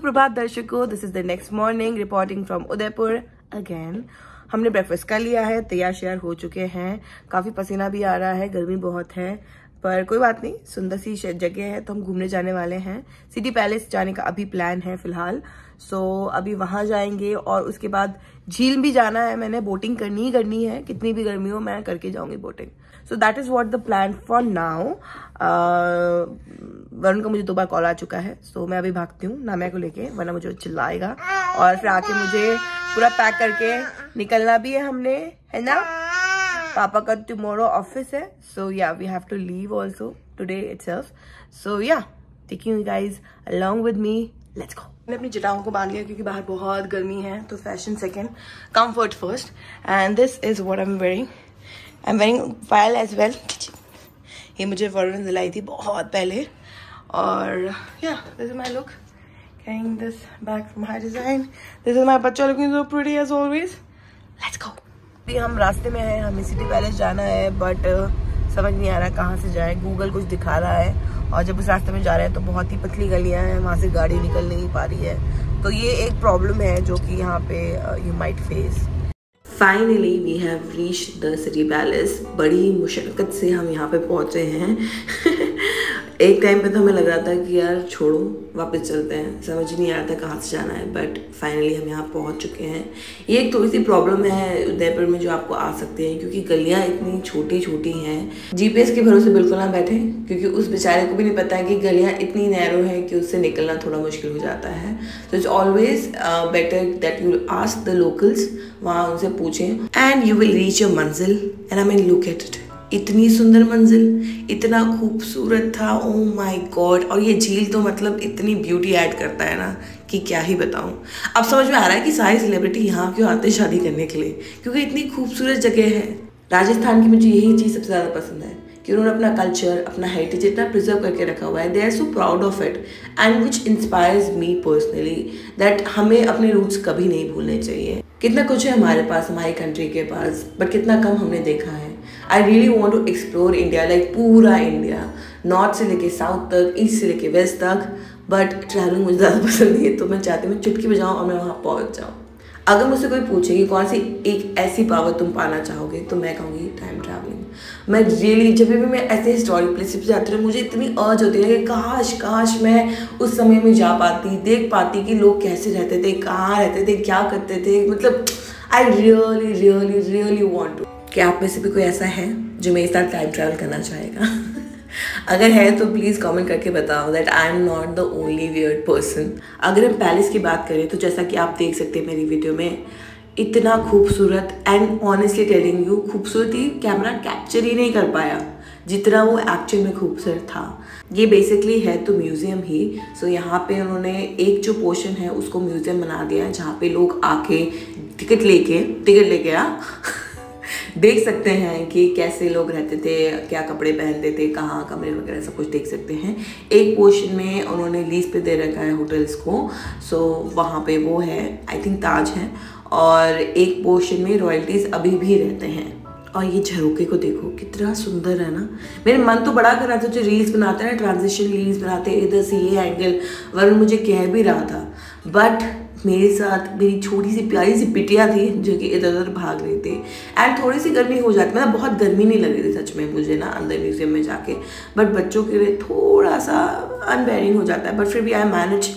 सुप्रभात दर्शकों, this is the next morning reporting from Udaipur again. हमने ब्रेकफास्ट कर लिया है, तैयार शेयर हो चुके हैं। काफी पसीना भी आ रहा है, गर्मी बहुत है, पर कोई बात नहीं, सुंदर सी जगह है तो हम घूमने जाने वाले हैं। सिटी पैलेस जाने का अभी प्लान है फिलहाल। सो अभी वहां जाएंगे और उसके बाद झील भी जाना है। मैंने बोटिंग करनी ही करनी है, कितनी भी गर्मी हो मैं करके जाऊंगी boating. So that is what the plan for now. Varun का मुझे 2 बार कॉल आ चुका है, सो मैं अभी भागती हूँ नामिया को लेके, वरना मुझे चिल्लाएगा और फिर आके मुझे पूरा पैक करके निकलना भी है हमने, है ना। पापा का टुमारो ऑफिस है, so ya we have to leave also today itself. So ya taking you guys along with me, let's go. मैंने अपनी जटाओं को बांध लिया क्योंकि बाहर बहुत गर्मी है, तो fashion second, comfort first. And this is what I am wearing. I am wearing पायल एज वेल। ये मुझे वरुण ने दिलाई थी बहुत पहले। और ya this is my look, carrying this bag from High Design. This is my बच्चा looking so pretty as always. Let's go. अभी हम रास्ते में हैं, हमें सिटी पैलेस जाना है, बट समझ नहीं आ रहा कहाँ से जाए। गूगल कुछ दिखा रहा है और जब उस रास्ते में जा रहे हैं तो बहुत ही पतली गलियां हैं, वहां से गाड़ी निकल नहीं पा रही है। तो ये एक प्रॉब्लम है जो कि यहाँ पे you might face. Finally we have reached the city palace. बड़ी मुशक्कत से हम यहाँ पे पहुंचे हैं। एक टाइम पे तो हमें लग रहा था कि यार छोड़ो वापस चलते हैं, समझ नहीं आ रहा था कहाँ से जाना है, बट फाइनली हम यहाँ पहुँच चुके हैं। ये एक थोड़ी सी प्रॉब्लम है उदयपुर में जो आपको आ सकते हैं, क्योंकि गलियाँ इतनी छोटी छोटी हैं। जीपीएस के भरोसे बिल्कुल ना बैठे, क्योंकि उस बेचारे को भी नहीं पता है कि गलियाँ इतनी नैरो है कि उससे निकलना थोड़ा मुश्किल हो जाता है। तो it's always better that you ask the locals, वहाँ उनसे पूछें and you will reach your मंजिल। And I mean look at it, इतनी सुंदर मंजिल, इतना खूबसूरत था, ओ माय गॉड। और ये झील तो मतलब इतनी ब्यूटी ऐड करता है ना कि क्या ही बताऊं। अब समझ में आ रहा है कि सारे सेलिब्रिटी यहाँ क्यों आते हैं शादी करने के लिए, क्योंकि इतनी खूबसूरत जगह है। राजस्थान की मुझे यही चीज़ सबसे ज़्यादा पसंद है कि उन्होंने अपना कल्चर, अपना हेरिटेज इतना प्रिजर्व करके रखा हुआ है। They are so proud of it and which inspires me personally that हमें अपने रूट्स कभी नहीं भूलने चाहिए। कितना कुछ है हमारे पास, हमारी कंट्री के पास, बट कितना कम हमने देखा है। I really want to explore India, like पूरा इंडिया, नॉर्थ से लेके साउथ तक, ईस्ट से लेके वेस्ट तक। बट ट्रैवलिंग मुझे ज़्यादा पसंद नहीं है, तो मैं चाहती हूँ मैं चुटकी बजाऊँ और मैं वहाँ पहुँच जाऊँ। अगर मुझसे कोई पूछे कि कौन सी एक ऐसी पावर तुम पाना चाहोगे, तो मैं कहूँगी टाइम ट्रैवलिंग। मैं रियली जब भी मैं ऐसे हिस्टोरिक प्लेसेस पे जाती हूँ, मुझे इतनी अर्ज होती है कि काश मैं उस समय में जा पाती, देख पाती कि लोग कैसे रहते थे, कहाँ रहते थे, क्या करते थे। मतलब I really really really want to. क्या आप में से भी कोई ऐसा है जो मेरे साथ टाइम ट्रैवल करना चाहेगा? अगर है तो प्लीज़ कमेंट करके बताओ that I am not the only weird person. अगर हम पैलेस की बात करें तो जैसा कि आप देख सकते हैं मेरी वीडियो में, इतना खूबसूरत एंड ऑनेस्टली टेलिंग यू, खूबसूरती कैमरा कैप्चर ही नहीं कर पाया जितना वो एक्चुअल में खूबसूरत था। ये बेसिकली है तो म्यूज़ियम ही। सो यहाँ पे उन्होंने एक जो पोर्शन है उसको म्यूज़ियम बना दिया है, जहाँ पे लोग आके टिकट लेके देख सकते हैं कि कैसे लोग रहते थे, क्या कपड़े पहनते थे, कहाँ कमरे वगैरह सब कुछ देख सकते हैं। एक पोर्शन में उन्होंने लीज पे दे रखा है होटल्स को, सो वहाँ पे वो है, आई थिंक ताज है। और एक पोर्शन में रॉयल्टीज़ अभी भी रहते हैं। और ये झरोके को देखो कितना सुंदर है ना। मेरे मन तो बड़ा कर रहा था, जो रील्स बनाते हैं ना, ट्रांजिशन रील्स बनाते हैं, इधर से ये एंगल, वरुण मुझे कह भी रहा था, बट मेरे साथ मेरी छोटी सी प्यारी सी बिटिया थी जो कि इधर उधर भाग रही थी। एंड थोड़ी सी गर्मी हो जाती, मतलब बहुत गर्मी नहीं लग रही थी सच में मुझे ना अंदर म्यूजियम में जाके, बट बच्चों के लिए थोड़ा सा अनबेयरिंग हो जाता है। बट फिर भी I manage,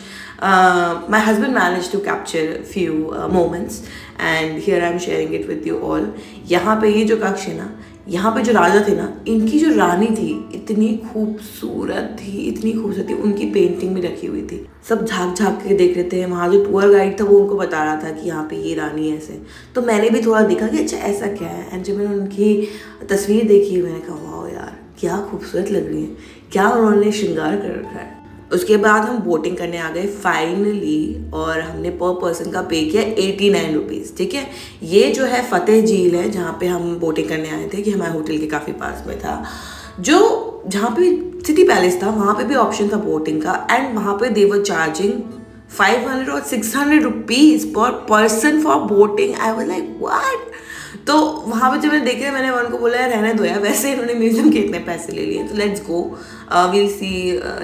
my husband manage to capture few moments and here I am sharing it with you all. यहाँ पे ये जो कक्ष है ना, यहाँ पे जो राजा थे ना, इनकी जो रानी थी इतनी खूबसूरत थी, इतनी खूबसूरत थी, उनकी पेंटिंग भी रखी हुई थी। सब झाँक के देख रहे थे। वहाँ जो टूर गाइड था वो उनको बता रहा था कि यहाँ पे ये रानी ऐसे। तो मैंने भी थोड़ा देखा कि अच्छा ऐसा क्या है। एंड जब मैंने उनकी तस्वीर देखी, मैंने कहा वाह यार क्या खूबसूरत लग रही है, क्या उन्होंने श्रृंगार कर रखा है। उसके बाद हम बोटिंग करने आ गए फाइनली, और हमने पर पर्सन का पे किया 89 रुपीज़। ठीक है, ये जो है फतेह झील है जहाँ पे हम बोटिंग करने आए थे, कि हमारे होटल के काफ़ी पास में था। जो जहाँ पे सिटी पैलेस था वहाँ पे भी ऑप्शन था बोटिंग का, एंड वहाँ पे दे वर चार्जिंग 500 और 600 रुपीज़ पर person for boating. I was like what. तो वहाँ पे जब मैंने देखे मैंने वन को बोला यार रहने दो यार, वैसे इन्होंने म्यूजियम के इतने पैसे ले लिए, तो let's go, will see,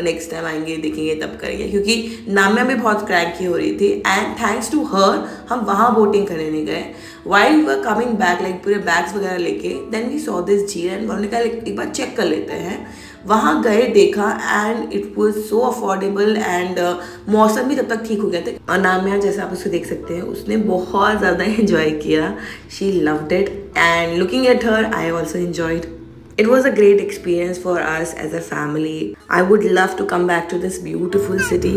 next time आएंगे देखेंगे तब करेंगे, क्योंकि नाम्या भी बहुत क्रैंकी हो रही थी एंड थैंक्स टू हर हम वहाँ बोटिंग करने नहीं गए। While we were coming back like पूरे बैग्स वगैरह लेके, देन वी सॉ दिस झील एंड उन्होंने कहा एक बार चेक कर लेते हैं। वहाँ गए, देखा and it was so affordable and मौसम भी तब तक ठीक हो गया था। और नाम्या जैसे आप उसको देख सकते हैं उसने बहुत ज़्यादा एंजॉय किया, she loved it and looking at her I also enjoyed. It was a great experience for us as a family. I would love to come back to this beautiful city.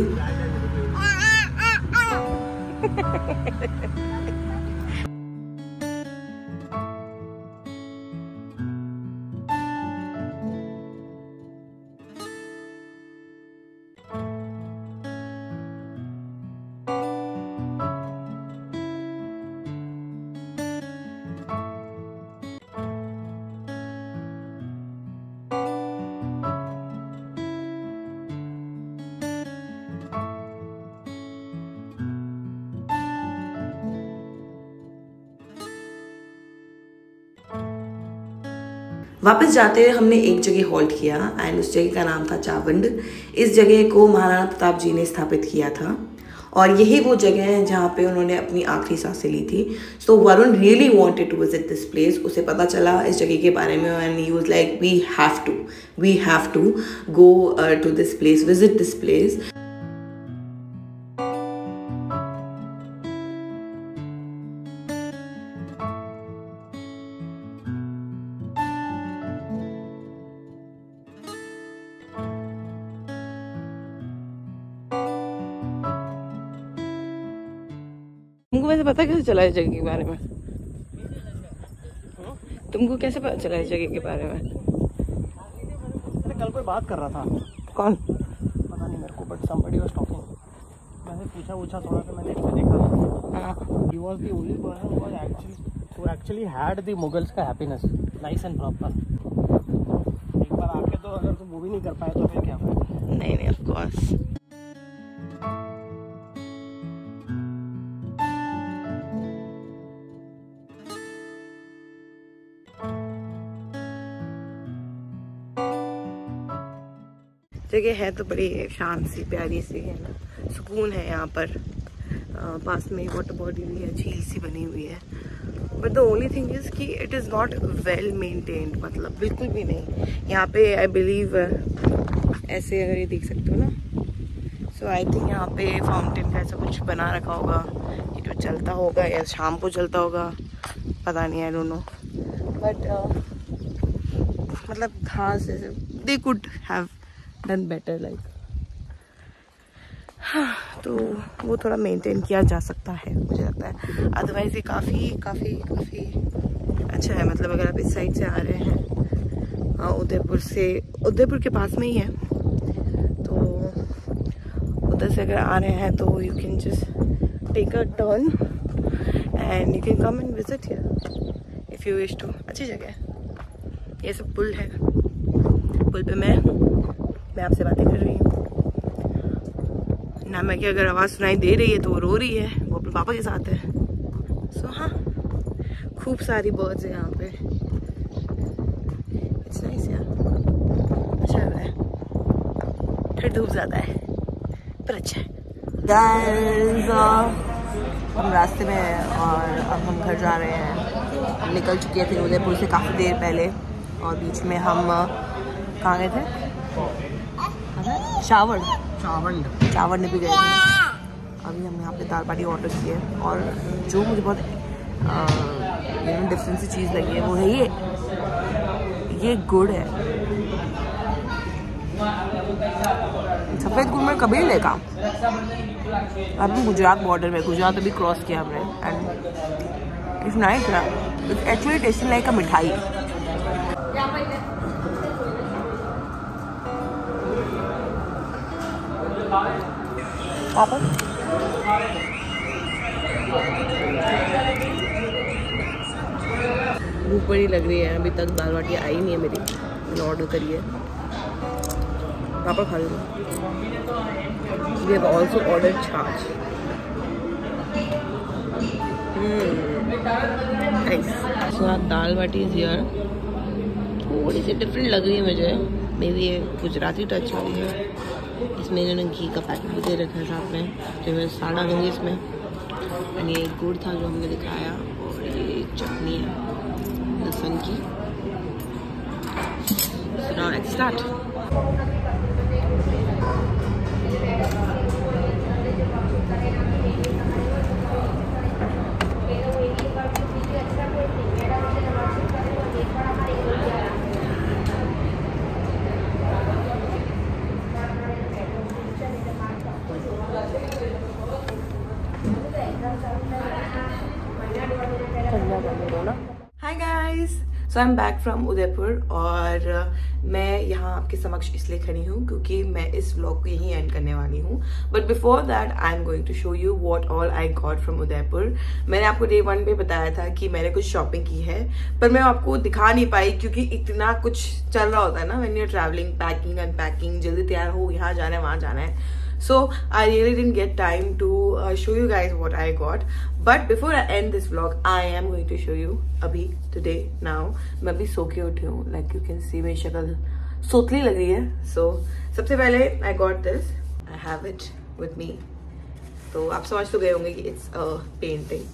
वापस जाते हुए हमने एक जगह halt किया and उस जगह का नाम था चावंड। इस जगह को महाराणा प्रताप जी ने स्थापित किया था और यही वो जगह है जहाँ पे उन्होंने अपनी आखिरी सांसें ली थी। So Varun really wanted to visit this place. उसे पता चला इस जगह के बारे में and he was like we have to go to this place, visit this place. तुमको वैसे पता कैसे चला इस जगह के बारे में? तुमको कैसे पता चला इस जगह के बारे में? कल कोई बात कर रहा था। कौन? पता नहीं मेरे को, बट somebody was talking. मैंने पूछा थोड़ा सा, मैंने इसमें देखा। He was the only person who actually had the Mughals का happiness, nice and proper. एक बार आके तो अगर तुम वो भी नहीं कर पाए तो फिर क्या फायदा? नहीं, of course. जगह है तो बड़ी शांत सी प्यारी सी है ना, सुकून है यहाँ पर। पास में वाटर बॉडी भी है, झील सी बनी हुई है। But the only thing is कि it is not well maintained, मतलब बिल्कुल भी नहीं। यहाँ पे आई बिलीव ऐसे अगर ये देख सकते हो ना, सो आई थिंक यहाँ पे फाउंटेन का ऐसा कुछ बना रखा होगा कि जो चलता होगा या शाम को चलता होगा, पता नहीं, आई डोंट नो। बट मतलब घास जैसे they could have done better like, हाँ, तो वो थोड़ा मेंटेन किया जा सकता है मुझे लगता है। अदरवाइज ये काफ़ी काफ़ी काफ़ी अच्छा है। मतलब अगर आप इस साइड से आ रहे हैं उदयपुर के पास में ही है, तो उधर से अगर आ रहे हैं तो you can just take a turn and you can come and visit here if you wish to. अच्छी जगह है। ये सब पुल है, पुल पे मैं आपसे बातें कर रही हूँ। नाम्या की अगर आवाज़ सुनाई दे रही है तो वो रो रही है, वो अपने पापा के साथ है। सो हाँ, खूब सारी बर्ड्स हैं यहाँ पे। इट्स नाइस यार, अच्छा लग रहा है। फिर धूप ज़्यादा है पर अच्छा है। गाइस, हम रास्ते में हैं और अब हम घर जा रहे हैं। हम निकल चुके थे उदयपुर से काफ़ी देर पहले और बीच में हम कहाँ गए थे? चावंड भी गए थे। अभी हम यहाँ पे दाल बाटी ऑर्डर किए और जो मुझे बहुत डिफरेंट सी चीज़ लगी है वो है ये गुड़ है। सफ़ेद गुड़ में कभी नहीं देखा। अभी गुजरात बॉर्डर में, गुजरात अभी क्रॉस किया हमने एंड इट्स नाइस यार। इट्स एक्चुअली टेस्टिंग लाइक अ मिठाई। भूख बड़ी लग रही है, अभी तक दाल बाटी आई नहीं है मेरी, मैंने ऑर्डर करी है। पापा खा लूँगा। वी हैव ऑल्सो ऑर्डर छाछ। दाल बाटी इज हियर। थोड़ी सी डिफरेंट लग रही है मुझे, मे बी ये गुजराती टच वाली है। इसमें इन्होंने घी का पैकेट भी दे रखा है साथ में, जो मैं साड़ा लूँगी इसमें। और ये गुड़ था जो हमने दिखाया, और ये चटनी है लहसुन की। So now let's start. Hi guys, so I'm back from Udaipur और मैं यहाँ आपके समक्ष इसलिए खड़ी हूँ क्योंकि मैं इस व्लॉग को यहीं एंड करने वाली हूँ। But before that I am going to show you what all I got from Udaipur. मैंने आपको डे 1 पे बताया था कि मैंने कुछ शॉपिंग की है, पर मैं आपको दिखा नहीं पाई क्योंकि इतना कुछ चल रहा होता है ना when you are travelling, packing unpacking, जल्दी तैयार हो, यहाँ जाना है वहाँ जाना है। So I really didn't get time to show you guys what I got. But before I end this vlog, I am going to show you अभी today now. मैं अभी सो के उठी हूँ, like you can see मेरी शक्ल सोतली लग रही है। So सबसे पहले I got this. I have it with me. तो आप समझ तो गए होंगे कि it's a painting.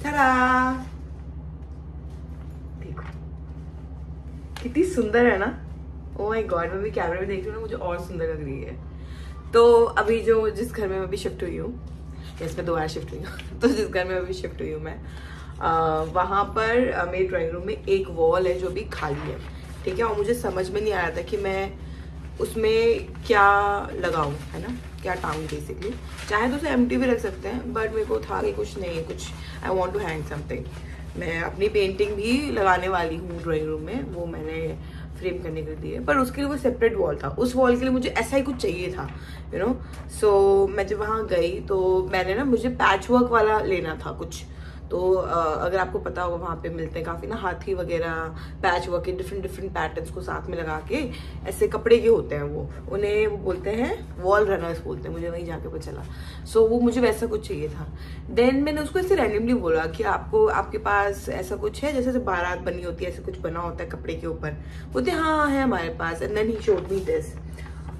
Ta-da! देखो कितनी सुंदर है ना। ओह माय गॉड, मैं भी कैमरे में देख रही हूँ ना, मुझे और सुंदर लग रही है। तो अभी जो जिस घर में मैं अभी शिफ्ट हुई हूँ, इसमें 2 बार शिफ्ट हुई हूँ, तो जिस घर में अभी शिफ्ट हुई हूँ मैं, वहाँ पर मेरे ड्राइंग रूम में एक वॉल है जो भी खाली है, ठीक है। और मुझे समझ में नहीं आ रहा था कि मैं उसमें क्या लगाऊँ, है ना, क्या टांगूँ बेसिकली। चाहे तो उसे एम्प्टी भी रख सकते हैं, बट मेरे को था कि कुछ नहीं है, कुछ I want to hang something. मैं अपनी पेंटिंग भी लगाने वाली हूँ ड्राइंग रूम में, वो मैंने फ्रेम करने के लिए, पर उसके लिए वो सेपरेट वॉल था। उस वॉल के लिए मुझे ऐसा ही कुछ चाहिए था, यू नो। सो मैं जब वहाँ गई तो मैंने ना, मुझे पैच वर्क वाला लेना था कुछ। तो अगर आपको पता होगा वहाँ पे मिलते हैं काफ़ी ना हाथी वगैरह, पैच वर्क के डिफरेंट पैटर्न्स को साथ में लगा के ऐसे कपड़े के होते हैं, वो उन्हें वो बोलते हैं वॉल रनर्स बोलते हैं, मुझे वहीं जाके पता चला। सो वो मुझे वैसा कुछ चाहिए था। देन मैंने उसको ऐसे रैंडमली बोला कि आपके पास ऐसा कुछ है, जैसे बारात बनी होती है, ऐसे कुछ बना होता है कपड़े के ऊपर। बोलते हाँ है हमारे पास। And then he showed me this,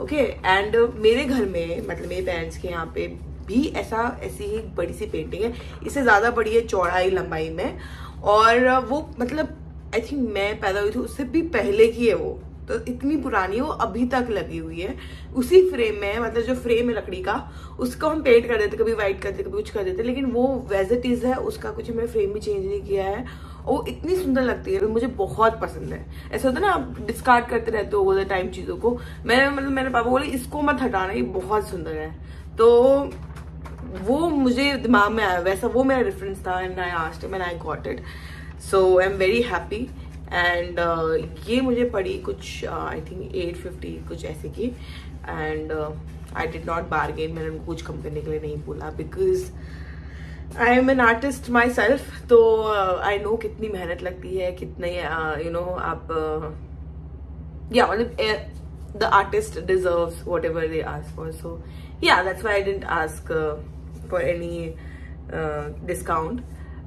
okay. And मेरे घर में, मतलब मेरे पेरेंट्स के यहाँ पे भी ऐसी ही बड़ी सी पेंटिंग है, इससे ज्यादा बड़ी है चौड़ाई लंबाई में, और वो मतलब आई थिंक मैं पैदा हुई थी उससे भी पहले की है वो, तो इतनी पुरानी है वो, अभी तक लगी हुई है उसी फ्रेम में। मतलब जो फ्रेम है लकड़ी का, उसको हम पेंट कर देते, कभी व्हाइट कर देते, कभी कुछ कर देते, लेकिन वो वैज इट इज है, उसका कुछ हमने फ्रेम भी चेंज नहीं किया है। और वो इतनी सुंदर लगती है, मुझे बहुत पसंद है। ऐसा होता है ना, आप डिस्कार्ड करते रहते हो ऑल द टाइम चीजों को। मेरे पापा बोले इसको मत हटाना, ये बहुत सुंदर है। तो वो मुझे दिमाग में आया, वैसा वो मेरा रेफरेंस था, and I asked him and I got it. So I am very happy. And ये मुझे पड़ी कुछ आई थिंक 850 कुछ ऐसे की। And I did not bargain, मैंने उनको कुछ कम करने के लिए नहीं बोला, because I am an artist my self. तो आई नो कितनी मेहनत लगती है, कितने यू नो आप या मतलब the artist deserves what ever they ask for. So yeah, that's why I didn't ask for any discount.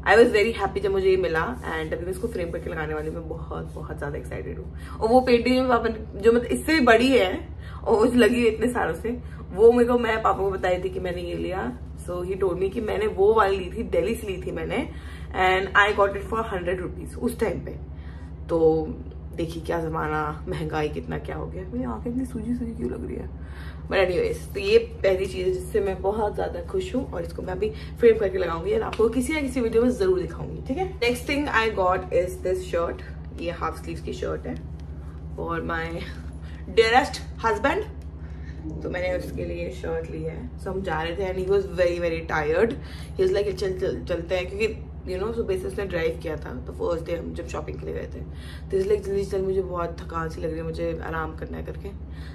I was very happy जब मुझे ये मिला, एंड अभी मैं इसको फ्रेम करके लगाने वाली हूँ। मैं बहुत ज्यादा एक्साइटेड हूँ। और वो पेंटिंग जो मतलब इससे भी बड़ी है और लगी है इतने सालों से, वो मेरे को, मैं पापा को बताई थी कि मैंने ये लिया। सो ही टोल्ड मी कि मैंने वो वाली ली थी, दिल्ली से ली थी मैंने, and I got it for 100 rupees उस टाइम पे। तो देखिए क्या जमाना, महंगाई कितना क्या हो गया। मेरी आंखें इतनी सूजी क्यों लग रही है। बट एनीवेज, तो ये पहली चीज है जिससे मैं बहुत ज्यादा खुश हूँ, और इसको मैं अभी फ्रेम करके लगाऊंगी और आपको किसी ना किसी वीडियो में जरूर दिखाऊंगी, ठीक है। Next thing I got is this shirt. ये हाफ स्लीव की शर्ट है फॉर माई डियरेस्ट हस्बैंड। तो मैंने उसके लिए शर्ट ली है। सो हम जा रहे थे and he was very tired. He was like चलते हैं, क्योंकि यू नो सुबह से उसने ड्राइव किया था, तो फर्स्ट डे हम जब शॉपिंग के लिए गए थे, तो इसलिए जल्दी चल, मुझे बहुत थकान सी लग रही है, मुझे आराम करना है करके।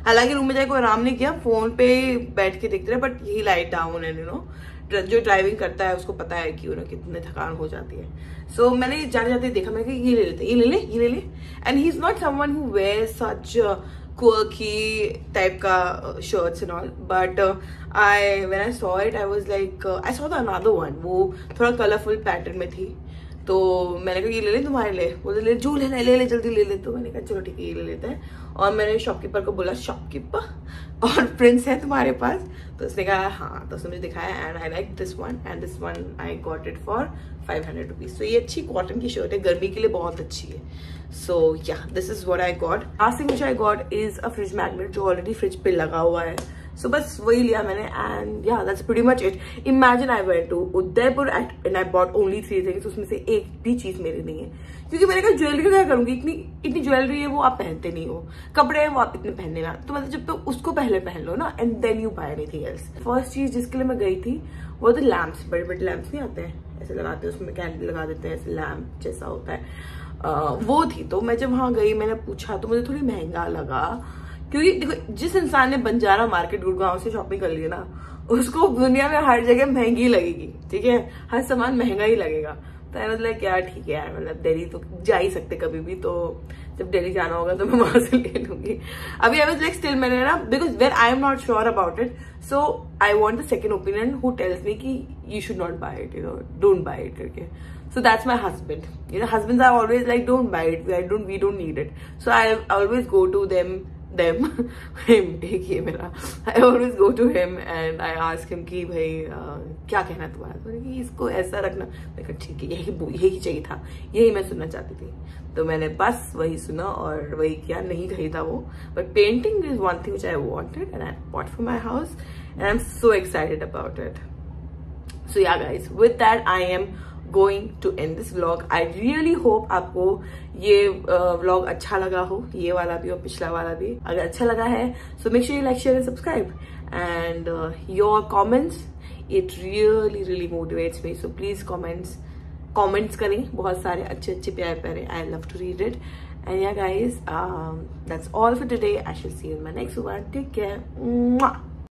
हालांकि रूम में जाके कोई आराम नहीं किया, फोन पे बैठ के देखते रहे, but he light down and you know जो ड्राइविंग करता है उसको पता है कि कितने थकान हो जाती है। सो मैंने जाते जाते देखा, मैंने कहा ये ले लेते, ये ले ले। And he is not someone who wear such quirky type का shirts and all, but when I saw it I was like I saw the another one, वो थोड़ा colorful pattern में थी, तो मैंने कहा ये ले ले तुम्हारे लिए, बोले ले जो लेना ले ले जल्दी ले ले, तो मैंने कहा चलो ठीक है ये ले लेते हैं। और मैंने शॉपकीपर को बोला शॉपकीपर और प्रिंस है तुम्हारे पास, तो उसने कहा हाँ, तो उसने मुझे दिखाया and I like this one and this one I got it for 500 rupees. तो ये अच्छी कॉटन की शर्ट है, गर्मी के लिए बहुत अच्छी है। सो या this is what I got. Last thing which I got is a fridge magnet जो ऑलरेडी फ्रिज पे लगा हुआ है, सो बस वही लिया मैंने एंड या that's pretty much it. Imagine I went to Udaipur and I bought only 3 things, उसमें से एक भी चीज मेरी नहीं है, क्योंकि मैंने कहा ज्वेलरी क्या करूंगी, इतनी ज्वेलरी है वो आप पहनते नहीं हो, कपड़े हैं वो आप इतने पहनने में, तो मतलब जब तो उसको पहले पहन लो ना and then you buy anything else. First चीज जिसके लिए मैं गई थी वो द लैम्प्स, बड़े बड़े लैम्प्स नहीं आते हैं ऐसे लगाते हैं, उसमें कैंडल लगा देते हैं ऐसे लैम्प जैसा होता है, वो थी। तो मैं जब वहां गई मैंने पूछा तो मुझे थोड़ी महंगा लगा, क्योंकि देखो जिस इंसान ने बंजारा मार्केट गुड़गांव से शॉपिंग कर ली है ना, उसको दुनिया में हर जगह महंगी लगेगी, ठीक है, हर सामान महंगा ही लगेगा। तो आई वाज लाइक यार ठीक है यार, मतलब दिल्ली तो जा ही सकते कभी भी, तो जब दिल्ली जाना होगा तो मैं वहां से ले लूंगी। अभी आई वाज लाइक स्टिल मैंने ना, because when I am not sure about it, so I want the second opinion who tells me कि you should not buy it, you know, don't buy it करके। So that's my husband. You know, husbands are always like, don't buy it. We don't need it. So I always go to him, him, एक ये मेरा. I always go to him and I ask him कि भाई क्या कहना है तुम्हारा, तो कि इसको ऐसा रखना। मैं कहा ठीक है, यही चाहिए था, यही मैं सुनना चाहती थी, तो मैंने बस वही सुना और वही किया, नहीं खरीदा वो। But painting is one thing which I wanted and I bought for my house and I'm so excited about it. So yeah guys, with that I am going to end this vlog. I really hope आपको ये vlog अच्छा लगा हो, ये वाला भी और पिछला वाला भी। अगर अच्छा लगा है so make sure you like, share and subscribe and your comments, it really motivates me, so please comments करें बहुत सारे अच्छे प्यारे प्यारे, I love to read it. And yeah guys, that's all for today. I shall see you in my next one. Take care. Mwah.